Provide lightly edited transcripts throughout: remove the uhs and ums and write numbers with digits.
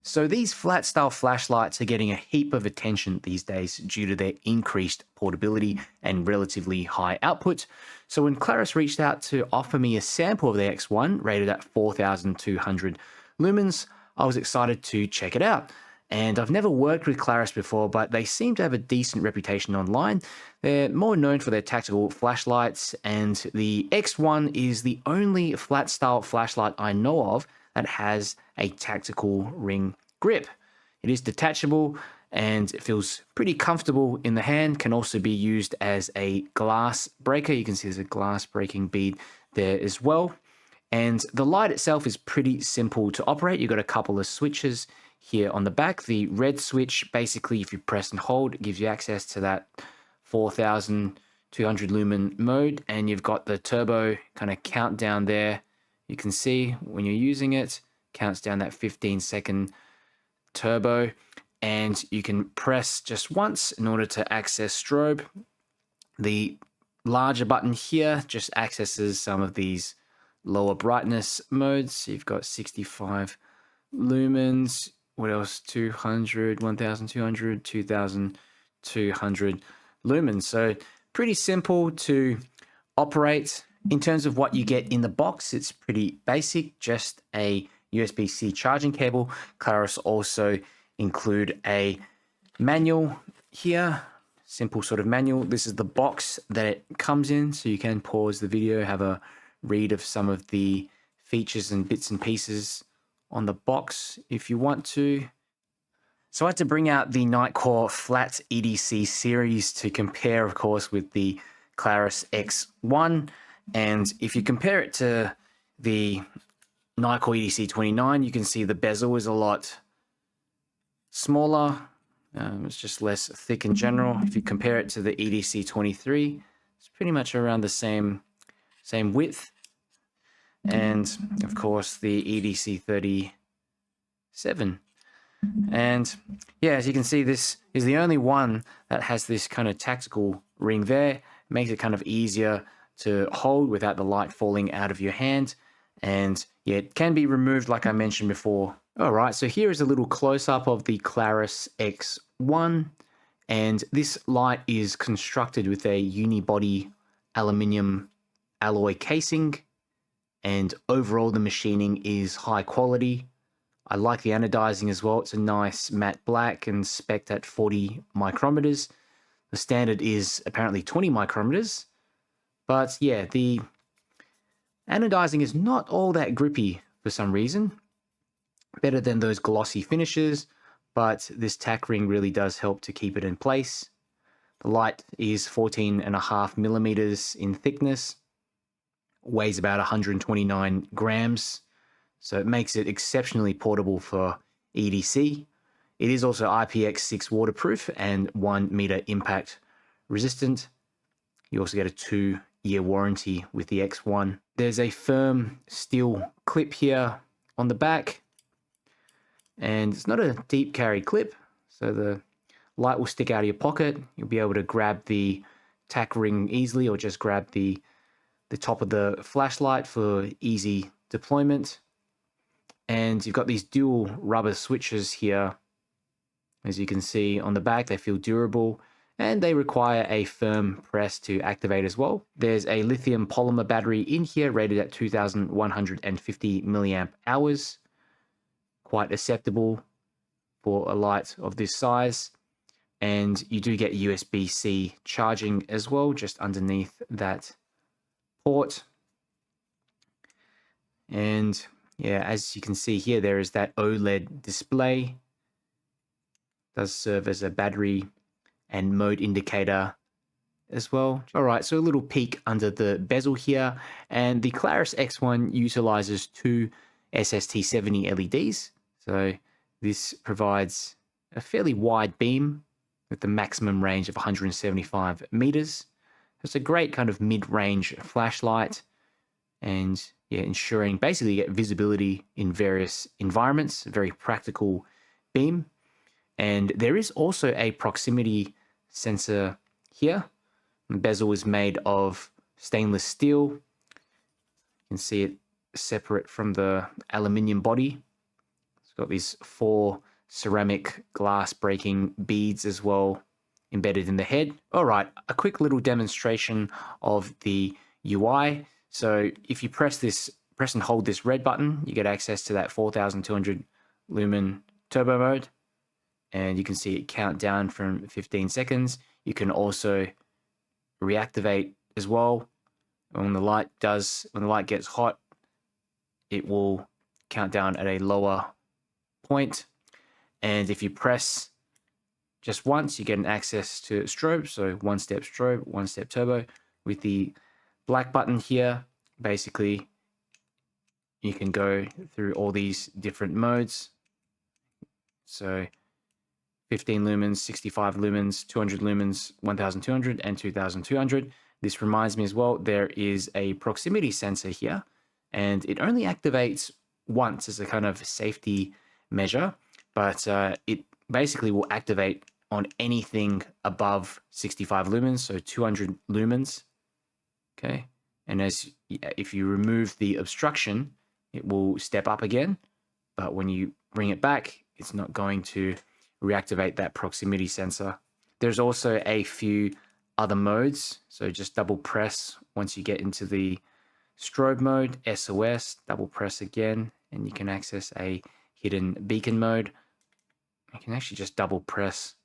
So these flat style flashlights are getting a heap of attention these days due to their increased portability and relatively high output. So when Klarus reached out to offer me a sample of the X1 rated at 4,200 lumens, I was excited to check it out. And I've never worked with Klarus before, but they seem to have a decent reputation online. They're more known for their tactical flashlights, and the X1 is the only flat style flashlight I know of that has a tactical ring grip. It is detachable and it feels pretty comfortable in the hand. Can also be used as a glass breaker. You can see there's a glass breaking bead there as well. And the light itself is pretty simple to operate. You've got a couple of switches here on the back. The red switch, basically, if you press and hold, it gives you access to that 4,200 lumen mode. And you've got the turbo kind of countdown there. You can see when you're using it, counts down that 15-second turbo, and you can press just once in order to access strobe. The larger button here just accesses some of these lower brightness modes. So you've got 65 lumens, what else, 200, 1200, 2200 lumens. So pretty simple to operate. In terms of what you get in the box, it's pretty basic, just a USB-C charging cable. Klarus also include a manual here, simple sort of manual. This is the box that it comes in, so you can pause the video, have a read of some of the features and bits and pieces on the box if you want to. So I had to bring out the Nitecore Flat EDC series to compare, of course, with the Klarus X1. And if you compare it to the Nitecore EDC29, you can see the bezel is a lot smaller. It's just less thick in general. If you compare it to the EDC23, it's pretty much around the same width. And of course the EDC37. And yeah, as you can see, this is the only one that has this kind of tactical ring there. It makes it kind of easier to hold without the light falling out of your hand. And yeah, it can be removed like I mentioned before. All right, so here is a little close-up of the Klarus X1. And this light is constructed with a unibody aluminium alloy casing. And overall, the machining is high quality. I like the anodizing as well. It's a nice matte black and spec'd at 40 micrometers. The standard is apparently 20 micrometers. But yeah, the anodizing is not all that grippy for some reason. Better than those glossy finishes, but this tack ring really does help to keep it in place. The light is 14.5 millimeters in thickness, weighs about 129 grams, so it makes it exceptionally portable for EDC. It is also IPX6 waterproof and 1 meter impact resistant. You also get a 2-year warranty with the X1. There's a firm steel clip here on the back, and it's not a deep carry clip, so the light will stick out of your pocket. You'll be able to grab the tack ring easily, or just grab the top of the flashlight for easy deployment. And you've got these dual rubber switches here. As you can see on the back, they feel durable, and they require a firm press to activate as well. There's a lithium polymer battery in here rated at 2,150 milliamp hours. Quite acceptable for a light of this size. And you do get USB-C charging as well, just underneath that port. And yeah, as you can see here, there is that OLED display. Does serve as a battery and mode indicator as well. All right, so a little peek under the bezel here. And the Klarus X1 utilizes 2 SST-70 LEDs. So this provides a fairly wide beam with the maximum range of 175 meters. It's a great kind of mid-range flashlight, and yeah, ensuring basically you get visibility in various environments, a very practical beam. And there is also a proximity sensor here. The bezel is made of stainless steel. You can see it separate from the aluminium body. It's got these 4 ceramic glass breaking beads as well embedded in the head. All right, a quick little demonstration of the UI. So if you press and hold this red button, you get access to that 4200 lumen turbo mode, and you can see it count down from 15 seconds. You can also reactivate as well. When the light gets hot, it will count down at a lower point. And if you press just once, you get an access to strobe. So 1-step strobe, 1-step turbo. With the black button here, basically you can go through all these different modes. So 15 lumens, 65 lumens, 200 lumens, 1200 and 2200. This reminds me as well, there is a proximity sensor here, and it only activates once as a kind of safety measure, but it basically will activate on anything above 65 lumens, so 200 lumens. Okay, and if you remove the obstruction, it will step up again, but when you bring it back, it's not going to reactivate that proximity sensor. There's also a few other modes, so just double press once you get into the strobe mode, SOS, double press again, and you can access a hidden beacon mode. You can actually just double press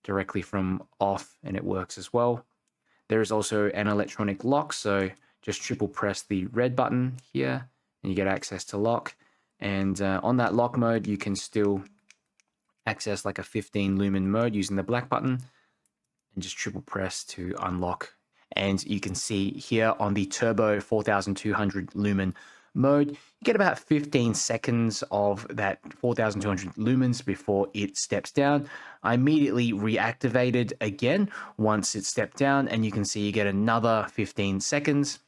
directly from off and it works as well. There is also an electronic lock, so just triple press the red button here and you get access to lock. And on that lock mode, you can still access like a 15 lumen mode using the black button and just triple press to unlock. And you can see here on the turbo 4200 lumen mode, you get about 15 seconds of that 4200 lumens before it steps down. I immediately reactivated again once it stepped down, and you can see you get another 15 seconds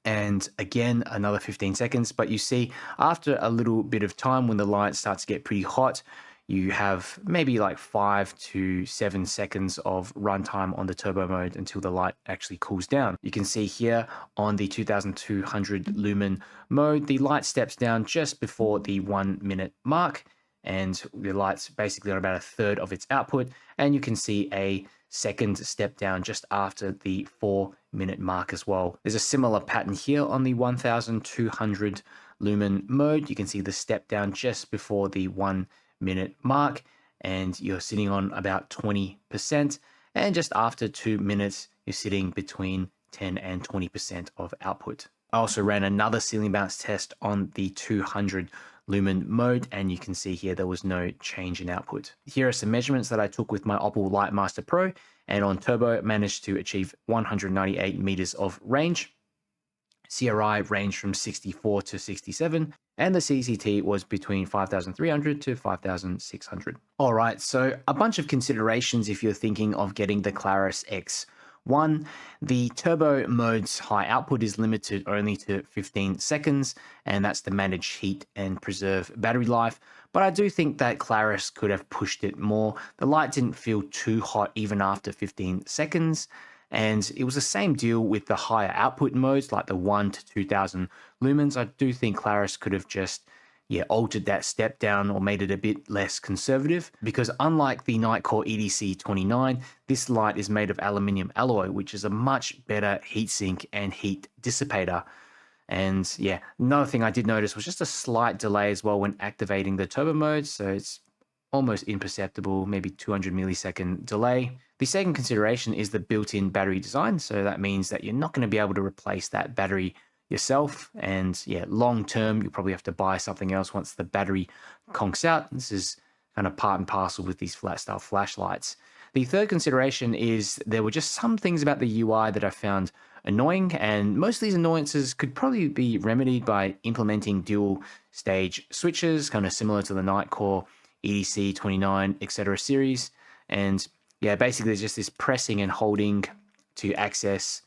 and again another 15 seconds. But you see after a little bit of time, when the light starts to get pretty hot, you have maybe like 5 to 7 seconds of runtime on the turbo mode until the light actually cools down. You can see here on the 2200 lumen mode, the light steps down just before the 1 minute mark, and the light's basically on about a third of its output. And you can see a second step down just after the 4 minute mark as well. There's a similar pattern here on the 1200 lumen mode. You can see the step down just before the 1 minute mark, and you're sitting on about 20%, and just after 2 minutes you're sitting between 10 and 20% of output. I also ran another ceiling bounce test on the 200 lumen mode, and you can see here there was no change in output. Here are some measurements that I took with my Opal Lightmaster Pro, and on turbo managed to achieve 198 meters of range. CRI ranged from 64 to 67, and the CCT was between 5,300 to 5,600. All right, so a bunch of considerations if you're thinking of getting the Klarus X1. The turbo mode's high output is limited only to 15 seconds, and that's to manage heat and preserve battery life. But I do think that Klarus could have pushed it more. The light didn't feel too hot even after 15 seconds. And it was the same deal with the higher output modes like the 1 to 2000 lumens. I do think Klarus could have just altered that step down or made it a bit less conservative, because unlike the Nitecore EDC29, this light is made of aluminium alloy, which is a much better heatsink and heat dissipator. And yeah, another thing I did notice was just a slight delay as well when activating the turbo mode. So it's almost imperceptible, maybe 200 millisecond delay. The second consideration is the built-in battery design. So that means that you're not going to be able to replace that battery yourself. And yeah, long term, you'll probably have to buy something else once the battery conks out. This is kind of part and parcel with these flat style flashlights. The third consideration is there were just some things about the UI that I found annoying, and most of these annoyances could probably be remedied by implementing dual stage switches, kind of similar to the Nitecore EDC29, etc. series. And yeah, basically there's just this pressing and holding to access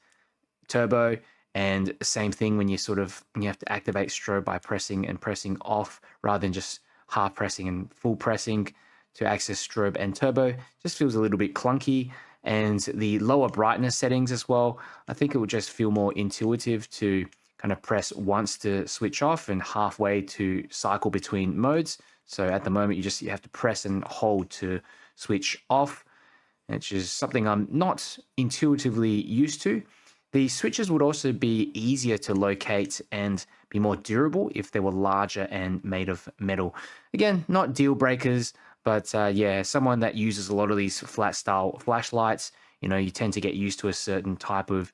turbo, and same thing when you have to activate strobe by pressing and pressing off rather than just half pressing and full pressing to access strobe and turbo. Just feels a little bit clunky. And the lower brightness settings as well, I think it would just feel more intuitive to kind of press once to switch off and halfway to cycle between modes. So at the moment, you have to press and hold to switch off, which is something I'm not intuitively used to. The switches would also be easier to locate and be more durable if they were larger and made of metal. Again, not deal breakers, but yeah, someone that uses a lot of these flat style flashlights, you know, you tend to get used to a certain type of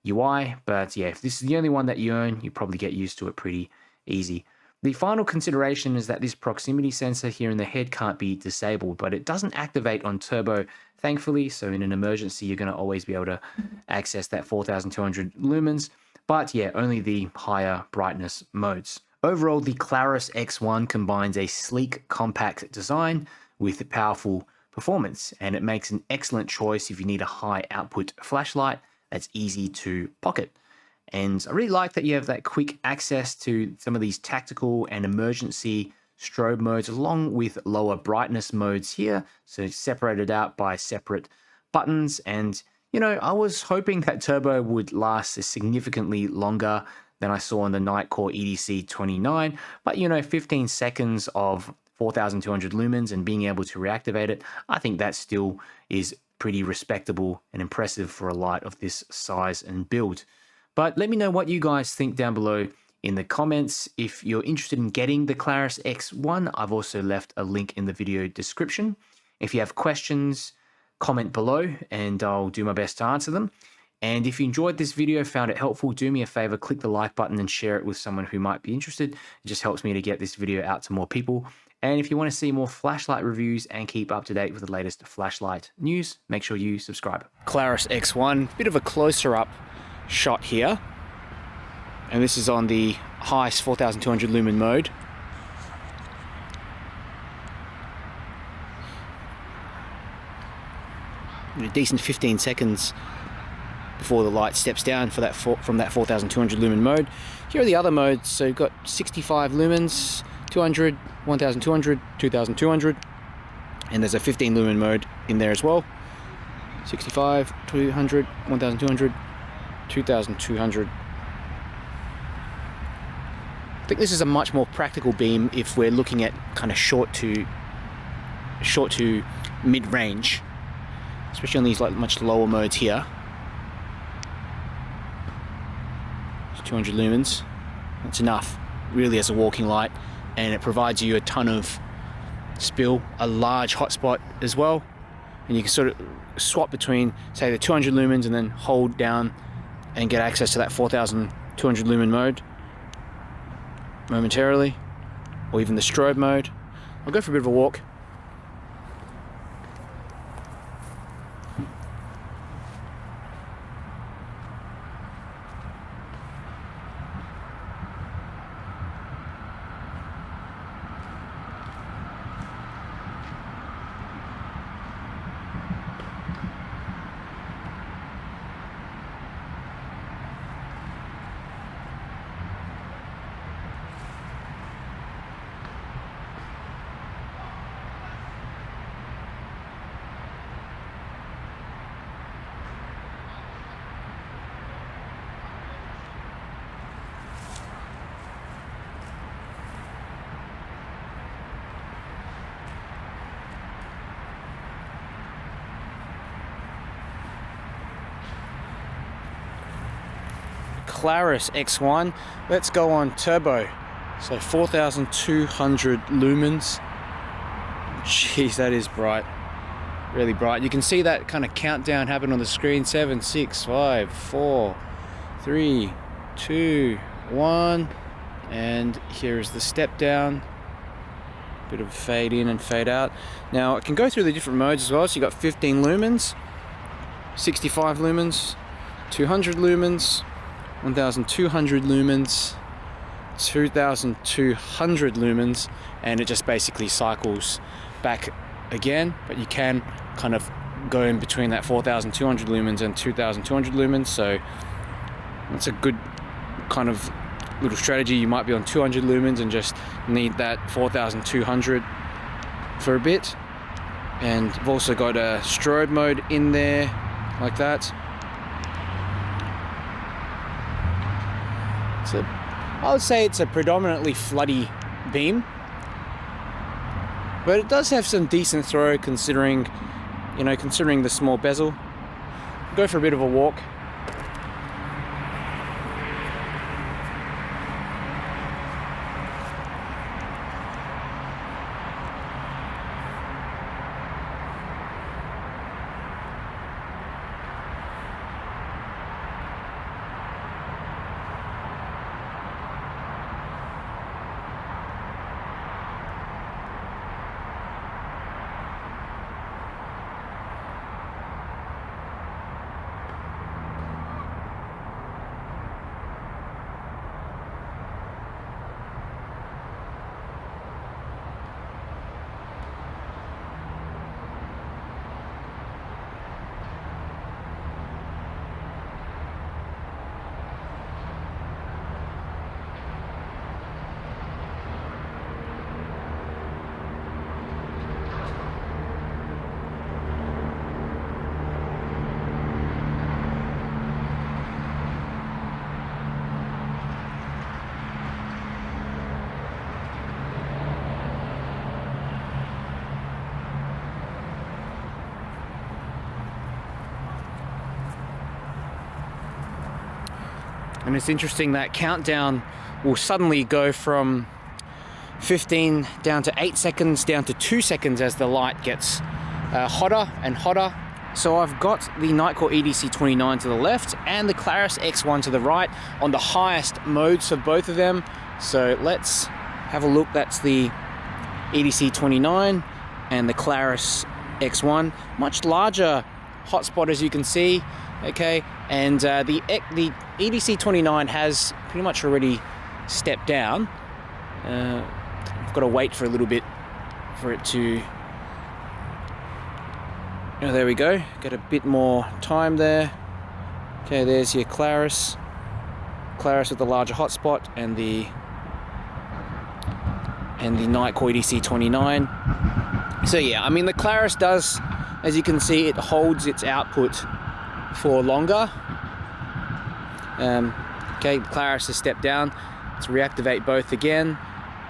UI. But yeah, if this is the only one that you own, you probably get used to it pretty easy. The final consideration is that this proximity sensor here in the head can't be disabled, but it doesn't activate on turbo, thankfully. So in an emergency, you're going to always be able to access that 4200 lumens, but yeah, only the higher brightness modes. Overall, the Klarus X1 combines a sleek, compact design with powerful performance, and it makes an excellent choice if you need a high output flashlight that's easy to pocket. And I really like that you have that quick access to some of these tactical and emergency strobe modes, along with lower brightness modes here. So it's separated out by separate buttons. And, you know, I was hoping that turbo would last significantly longer than I saw on the Nitecore EDC29. But, you know, 15 seconds of 4200 lumens and being able to reactivate it, I think that still is pretty respectable and impressive for a light of this size and build. But let me know what you guys think down below in the comments. If you're interested in getting the Klarus X1, I've also left a link in the video description. If you have questions, comment below and I'll do my best to answer them. And if you enjoyed this video, found it helpful, do me a favor, click the like button and share it with someone who might be interested. It just helps me to get this video out to more people. And if you want to see more flashlight reviews and keep up to date with the latest flashlight news, make sure you subscribe. Klarus X1, bit of a closer up shot here, and this is on the highest 4200 lumen mode. A decent 15 seconds before the light steps down for that from that 4200 lumen mode. Here are the other modes. So you've got 65 lumens, 200, 1200, 2200, and there's a 15 lumen mode in there as well. 65, 200, 1200, 2200. I think this is a much more practical beam if we're looking at kind of short to mid-range, especially on these like much lower modes here. It's 200 lumens. That's enough, really, as a walking light, and it provides you a ton of spill, a large hotspot as well, and you can sort of swap between, say, the 200 lumens and then hold down and get access to that 4200 lumen mode momentarily, or even the strobe mode. I'll go for a bit of a walk. Klarus X1, let's go on turbo. So 4200 lumens. Jeez, that is bright, really bright. You can see that kind of countdown happen on the screen. 7, 6, 5, 4, 3, 2, 1, and here is the step down. Bit of fade in and fade out. Now it can go through the different modes as well. So you got 15 lumens, 65 lumens, 200 lumens, 1200 lumens, 2200 lumens, and it just basically cycles back again. But you can kind of go in between that 4200 lumens and 2200 lumens, so that's a good kind of little strategy. You might be on 200 lumens and just need that 4200 for a bit. And I've also got a strobe mode in there like that. So I would say it's a predominantly floody beam, but it does have some decent throw considering, you know, considering the small bezel. Go for a bit of a walk. And it's interesting that countdown will suddenly go from 15 down to 8 seconds, down to 2 seconds as the light gets hotter and hotter. So I've got the Nitecore EDC29 to the left and the Klarus X1 to the right on the highest modes for both of them. So let's have a look. That's the EDC29 and the Klarus X1. Much larger hotspot, as you can see. Okay, and the EDC29 has pretty much already stepped down. I've got to wait for a little bit for it to... Oh, there we go. Got a bit more time there. Okay, there's your Klarus. Klarus with the larger hotspot and the Nitecore EDC29. So yeah, I mean the Klarus does, as you can see, it holds its output for longer. Okay, Klarus has stepped down. Let's reactivate both again.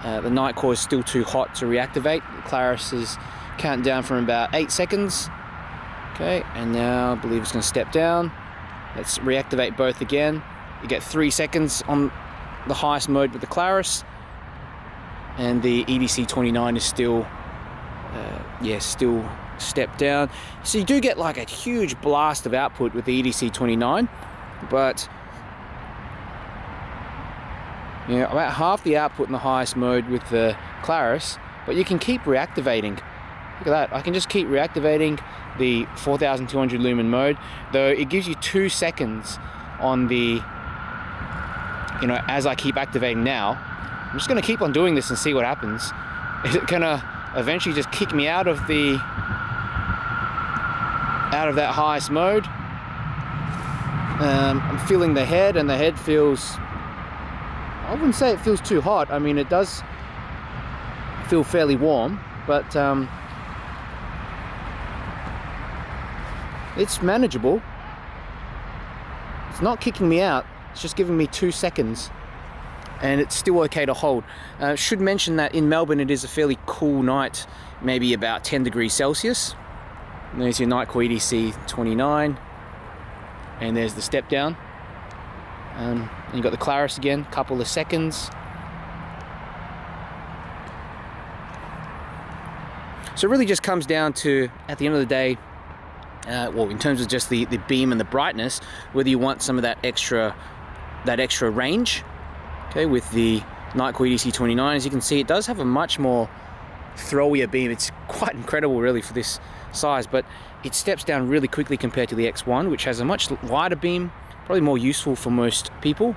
The Nitecore is still too hot to reactivate. Klarus is counting down from about 8 seconds. Okay, and now I believe it's going to step down. Let's reactivate both again. You get 3 seconds on the highest mode with the Klarus, and the EDC29 is still, still stepped down. So you do get like a huge blast of output with the EDC29, but you know, about half the output in the highest mode with the Klarus, but you can keep reactivating. Look at that, I can just keep reactivating the 4200 lumen mode, though it gives you 2 seconds on the, you know, as I keep activating now. I'm just gonna keep on doing this and see what happens. Is it gonna eventually just kick me out of that highest mode? I'm feeling the head, and the head feels, I wouldn't say it feels too hot. I mean, it does feel fairly warm, but it's manageable. It's not kicking me out, it's just giving me 2 seconds, and it's still okay to hold. Should mention that in Melbourne it is a fairly cool night, maybe about 10 degrees Celsius. And there's your Nitecore EDC29, and there's the step down. And you've got the Klarus again, couple of seconds. So it really just comes down to, at the end of the day, well, in terms of just the beam and the brightness, whether you want some of that extra range. Okay, with the Nitecore EDC29, as you can see, it does have a much more throwier beam. It's quite incredible really for this size, but it steps down really quickly compared to the X1, which has a much wider beam, probably more useful for most people.